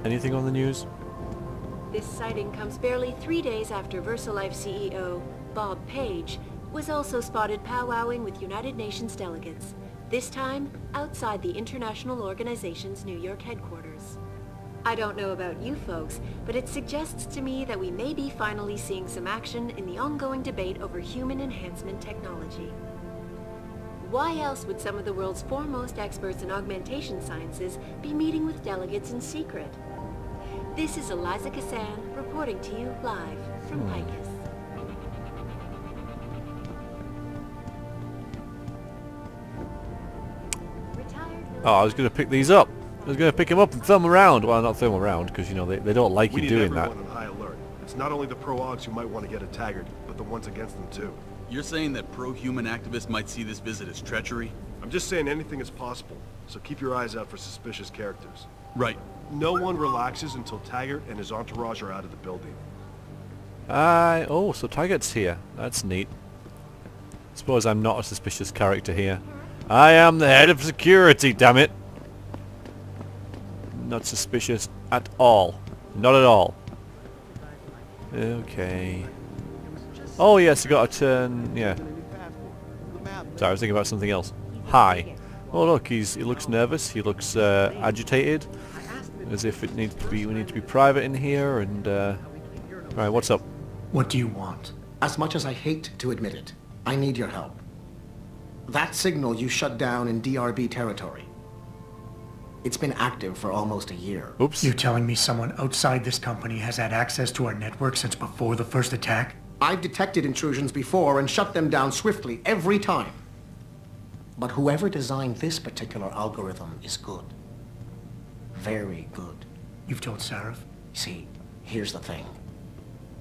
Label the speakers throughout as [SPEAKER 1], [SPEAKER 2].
[SPEAKER 1] Anything on the news?
[SPEAKER 2] This sighting comes barely 3 days after VersaLife CEO, Bob Page, was also spotted powwowing with United Nations delegates, this time outside the international organization's New York headquarters. I don't know about you folks, but it suggests to me that we may be finally seeing some action in the ongoing debate over human enhancement technology. Why else would some of the world's foremost experts in augmentation sciences be meeting with delegates in secret? This is Eliza Kassan reporting to you live from Picus.
[SPEAKER 1] Oh, I was going to pick these up. I was going to pick them up and throw them around. Well, not throw them around, because, you know, they don't like you doing that.
[SPEAKER 3] We need everyone on high alert. It's not only the pro-augs who might want to get a taggart, but the ones against them too.
[SPEAKER 4] You're saying that pro-human activists might see this visit as treachery?
[SPEAKER 3] I'm just saying anything is possible, so keep your eyes out for suspicious characters.
[SPEAKER 4] Right.
[SPEAKER 3] No one relaxes until Taggart and his entourage are out of the building.
[SPEAKER 1] Oh, so Taggart's here. That's neat. Suppose I'm not a suspicious character here. I am the head of security, damn it! Not suspicious at all. Not at all. Okay. Oh yes, I got to turn... yeah. Sorry, I was thinking about something else. Hi. Oh look, he looks nervous. He looks agitated. As if we need to be private in here, and right, what's up?
[SPEAKER 5] What do you want?
[SPEAKER 6] As much as I hate to admit it, I need your help. That signal you shut down in DRB territory. It's been active for almost a year.
[SPEAKER 1] Oops.
[SPEAKER 5] You're telling me someone outside this company has had access to our network since before the first attack?
[SPEAKER 6] I've detected intrusions before and shut them down swiftly every time. But whoever designed this particular algorithm is good. Very good.
[SPEAKER 5] You've told Sarif?
[SPEAKER 6] See, here's the thing.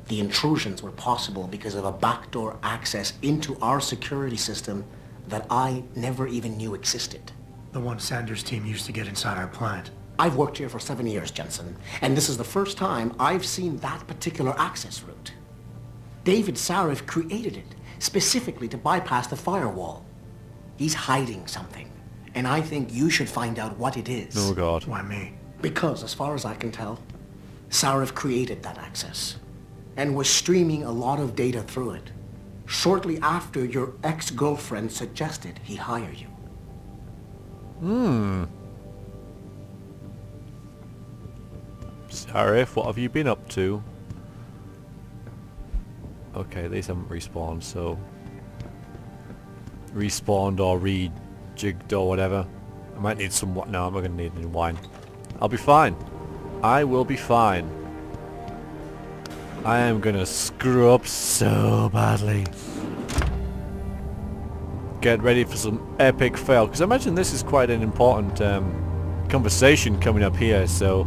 [SPEAKER 6] The intrusions were possible because of a backdoor access into our security system that I never even knew existed.
[SPEAKER 5] The one Sanders' team used to get inside our plant.
[SPEAKER 6] I've worked here for 7 years, Jensen, and this is the first time I've seen that particular access route. David Sarif created it specifically to bypass the firewall. He's hiding something, and I think you should find out what it is.
[SPEAKER 1] Oh God.
[SPEAKER 5] Why me?
[SPEAKER 6] Because, as far as I can tell, Sarif created that access and was streaming a lot of data through it shortly after your ex-girlfriend suggested he hire you.
[SPEAKER 1] Sarif, what have you been up to? Okay, these haven't respawned, so... respawned or rejigged or whatever. I might need some... no, I'm not going to need any wine. I'll be fine. I will be fine. I am going to screw up so badly. Get ready for some epic fail, because I imagine this is quite an important conversation coming up here, so...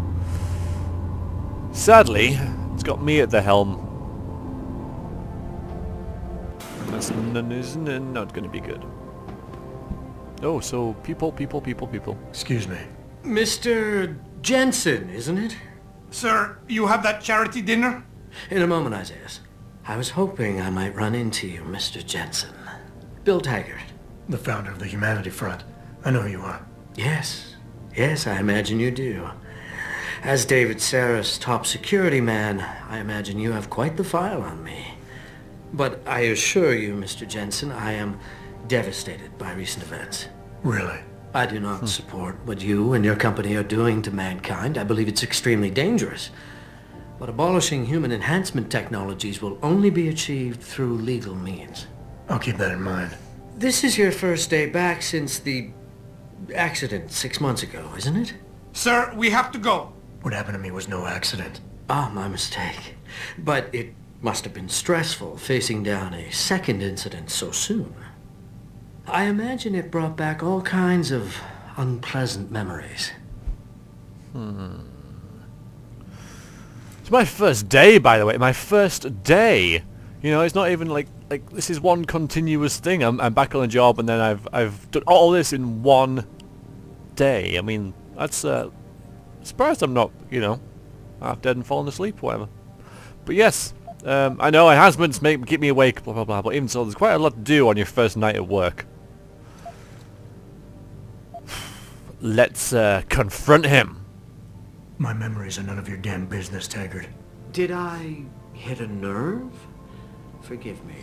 [SPEAKER 1] sadly, it's got me at the helm. That's not going to be good. Oh, so people.
[SPEAKER 5] Excuse me.
[SPEAKER 7] Mr. Jensen, isn't it?
[SPEAKER 8] Sir, you have that charity dinner?
[SPEAKER 7] In a moment, Isaiah. I was hoping I might run into you, Mr. Jensen. Bill Taggart.
[SPEAKER 5] The founder of the Humanity Front. I know who you are.
[SPEAKER 7] Yes. Yes, I imagine you do. As David Sarif's top security man, I imagine you have quite the file on me. But I assure you, Mr. Jensen, I am devastated by recent events.
[SPEAKER 5] Really?
[SPEAKER 7] I do not support what you and your company are doing to mankind. I believe it's extremely dangerous. But abolishing human enhancement technologies will only be achieved through legal means.
[SPEAKER 5] I'll keep that in mind.
[SPEAKER 7] This is your first day back since the accident 6 months ago, isn't it?
[SPEAKER 8] Sir, we have to go.
[SPEAKER 5] What happened to me was no accident.
[SPEAKER 7] Ah, my mistake. But it must have been stressful facing down a second incident so soon. I imagine it brought back all kinds of unpleasant memories.
[SPEAKER 1] It's my first day, by the way. My first day. You know, it's not even like this is one continuous thing. I'm back on the job, and then I've done all this in one day. I mean, that's surprised I'm not, you know, half dead and falling asleep, or whatever. But yes, I know enhancements keep me awake, blah blah blah. But even so, there's quite a lot to do on your first night at work. Let's confront him.
[SPEAKER 5] My memories are none of your damn business, Taggart.
[SPEAKER 7] Did I hit a nerve? Forgive me.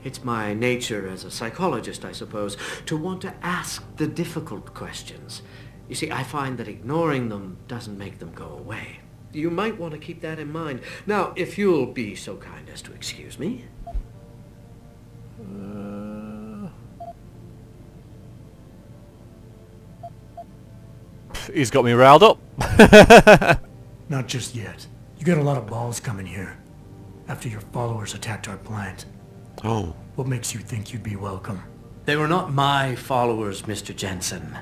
[SPEAKER 7] It's my nature as a psychologist, I suppose, to want to ask the difficult questions. You see, I find that ignoring them doesn't make them go away. You might want to keep that in mind. Now, if you'll be so kind as to excuse me.
[SPEAKER 1] He's got me riled up.
[SPEAKER 5] Not just yet. You got a lot of balls coming here. After your followers attacked our plant.
[SPEAKER 1] Oh.
[SPEAKER 5] What makes you think you'd be welcome?
[SPEAKER 7] They were not my followers, Mr. Jensen.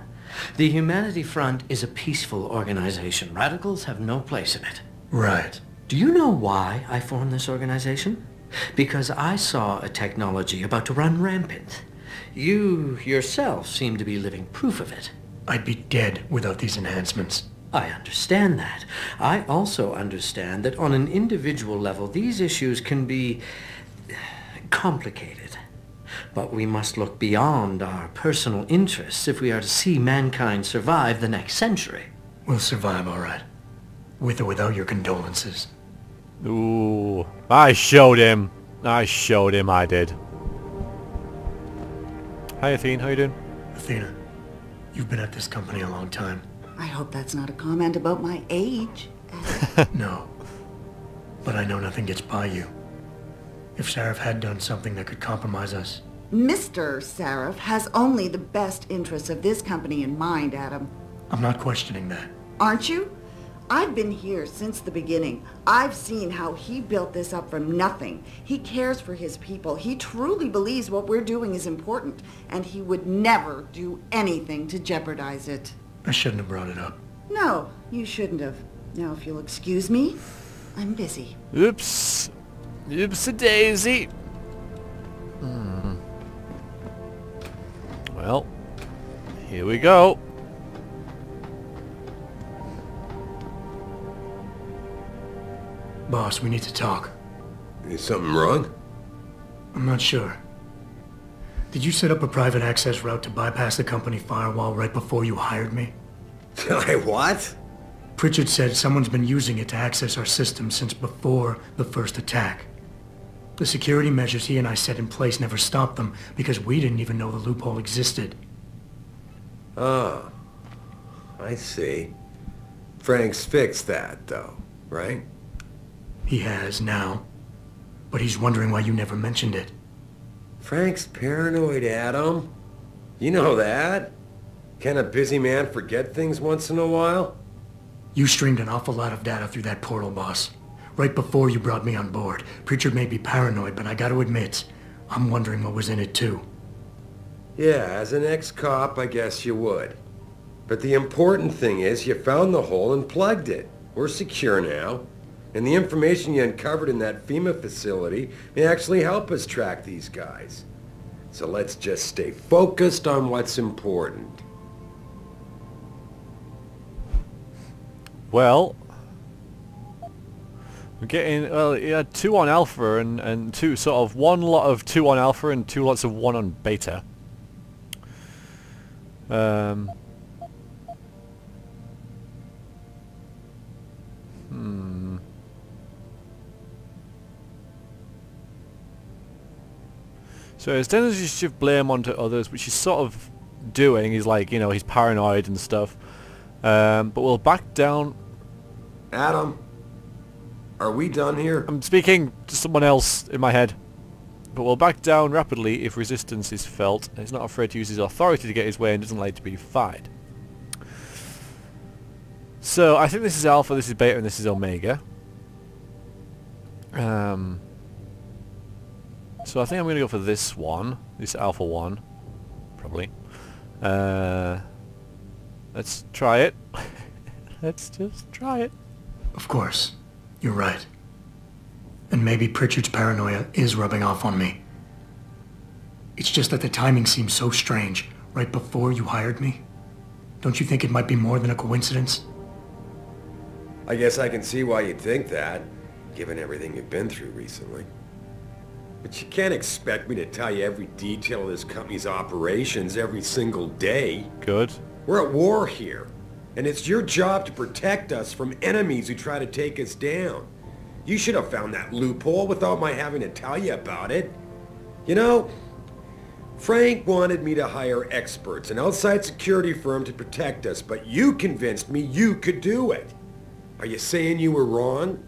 [SPEAKER 7] The Humanity Front is a peaceful organization. Radicals have no place in it.
[SPEAKER 5] Right.
[SPEAKER 7] Do you know why I formed this organization? Because I saw a technology about to run rampant. You yourself seem to be living proof of it.
[SPEAKER 5] I'd be dead without these enhancements.
[SPEAKER 7] I understand that. I also understand that on an individual level, these issues can be complicated. But we must look beyond our personal interests if we are to see mankind survive the next century.
[SPEAKER 5] We'll survive, all right. With or without your condolences.
[SPEAKER 1] Ooh. I showed him. I did. Hi, Athene. How you doing?
[SPEAKER 5] Athena, you've been at this company a long time.
[SPEAKER 9] I hope that's not a comment about my age.
[SPEAKER 5] No. But I know nothing gets by you. If Sarif had done something that could compromise us...
[SPEAKER 9] Mr. Sarif has only the best interests of this company in mind, Adam.
[SPEAKER 5] I'm not questioning that.
[SPEAKER 9] Aren't you? I've been here since the beginning. I've seen how he built this up from nothing. He cares for his people. He truly believes what we're doing is important, and he would never do anything to jeopardize it.
[SPEAKER 5] I shouldn't have brought it up.
[SPEAKER 9] No, you shouldn't have. Now, if you'll excuse me, I'm busy.
[SPEAKER 1] Oops. Oopsie-daisy. Well, here we go.
[SPEAKER 5] Boss, we need to talk.
[SPEAKER 10] Is something wrong?
[SPEAKER 5] I'm not sure. Did you set up a private access route to bypass the company firewall right before you hired me?
[SPEAKER 10] I what?
[SPEAKER 5] Pritchard said someone's been using it to access our system since before the first attack. The security measures he and I set in place never stopped them because we didn't even know the loophole existed.
[SPEAKER 10] Oh, I see. Frank's fixed that, though, right?
[SPEAKER 5] He has now, but he's wondering why you never mentioned it.
[SPEAKER 10] Frank's paranoid, Adam. You know that. Can a busy man forget things once in a while?
[SPEAKER 5] You streamed an awful lot of data through that portal, boss. Right before you brought me on board. Pritchard may be paranoid, but I gotta admit, I'm wondering what was in it too.
[SPEAKER 10] Yeah, as an ex-cop, I guess you would. But the important thing is you found the hole and plugged it. We're secure now. And the information you uncovered in that FEMA facility may actually help us track these guys. So let's just stay focused on what's important.
[SPEAKER 1] Well, we're getting, well, yeah, 2 on alpha and 2, sort of 1 lot of 2 on alpha and 2 lots of 1 on beta. So instead of just shift blame onto others, which he's sort of doing, he's like, you know, he's paranoid and stuff. But we'll back down.
[SPEAKER 10] Adam, are we done here?
[SPEAKER 1] I'm speaking to someone else in my head. But we'll back down rapidly if resistance is felt. And he's not afraid to use his authority to get his way and doesn't like to be defied. So I think this is alpha, this is beta, and this is omega. So I think I'm going to go for this one, this alpha one, probably. Let's try it. Let's just try it.
[SPEAKER 5] Of course, you're right. And maybe Pritchard's paranoia is rubbing off on me. It's just that the timing seems so strange, right before you hired me. Don't you think it might be more than a coincidence?
[SPEAKER 10] I guess I can see why you'd think that, given everything you've been through recently. But you can't expect me to tell you every detail of this company's operations every single day.
[SPEAKER 1] Good.
[SPEAKER 10] We're at war here. And it's your job to protect us from enemies who try to take us down. You should have found that loophole without my having to tell you about it. You know, Frank wanted me to hire experts, an outside security firm to protect us, but you convinced me you could do it. Are you saying you were wrong?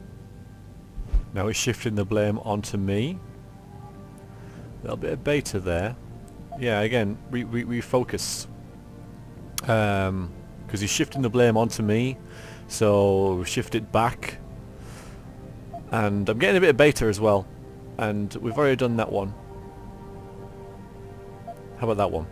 [SPEAKER 1] Now he's shifting the blame onto me. A little bit of beta there. Yeah, again, refocus. Because he's shifting the blame onto me, so shift it back. And I'm getting a bit of beta as well. And we've already done that one. How about that one?